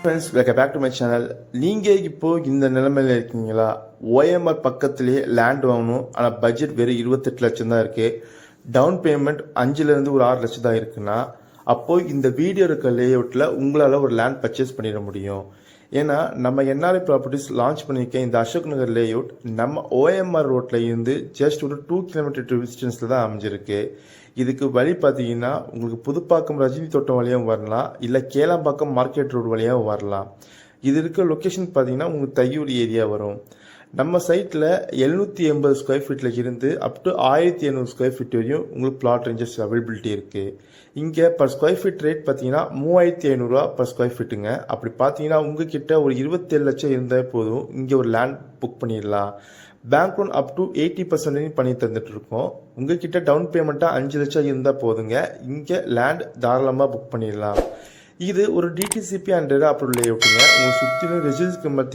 Friends, welcome back to my channel. நீங்கள் இப்போது இந்த நிலைமையில் இருக்கீங்களா? ஓஎம்ஆர் பக்கத்துலேயே லேண்ட் வாங்கணும், ஆனால் பட்ஜெட் வெறும் 28 லட்சம் தான் இருக்குது. டவுன் பேமெண்ட் 5லேருந்து ஒரு 6 லட்சம் தான் இருக்குன்னா, அப்போது இந்த வீடியோ இருக்க லேஅவுட்டில் உங்களால் ஒரு லேண்ட் பர்ச்சேஸ் பண்ணிட முடியும். ஏன்னா நம்ம என்ஆர்ஐ ப்ராப்பர்ட்டிஸ் லான்ச் பண்ணியிருக்க இந்த அசோக் நகர் லேஅவுட் நம்ம ஓஎம்ஆர் ரோட்டில் இருந்து ஜஸ்ட் ஒரு 2 கிலோமீட்டர் டிஸ்டன்ஸில் தான் அமைஞ்சிருக்கு. இதுக்கு வழி பார்த்தீங்கன்னா உங்களுக்கு புதுப்பாக்கம் ரஜினி தோட்டம் வழியாகவும் வரலாம், இல்லை கேளாம்பாக்கம் மார்க்கெட் ரோடு வழியாகவும் வரலாம். இது இருக்க லொக்கேஷன் பார்த்தீங்கன்னா உங்களுக்கு தையூர் ஏரியா வரும். நம்ம சைட்டில் 780 ஸ்கொயர் ஃபீட்டில் இருந்து அப் டு 1700 ஸ்கொயர் ஃபீட் வரையும் உங்களுக்கு பிளாட் ரேஞ்சஸ் அவைலபிலிட்டி இருக்குது. இங்கே பர் ஸ்கொயர் ஃபீட் ரேட் பார்த்தீங்கன்னா 3500 பர் ஸ்கொயர் ஃபீட்டுங்க. அப்படி பார்த்தீங்கன்னா உங்ககிட்ட ஒரு 27 லட்சம் இருந்தால் போதும், இங்கே ஒரு லேண்ட் புக் பண்ணிடலாம். பேங்க் லோன் அப் டு 80% பண்ணி தந்துட்டு இருக்கோம். உங்ககிட்ட டவுன் பேமெண்ட்டாக 5 லட்சம் இருந்தால் போதுங்க, இங்கே லேண்ட் தாராளமாக புக் பண்ணிடலாம். இது ஒரு டிடிசிபி அண்ட் அப்ரூவல் லேஅவுட்டுங்க. உங்கள் சுற்றிலும் ரெசிடென்ஸ்க்கு மத்திய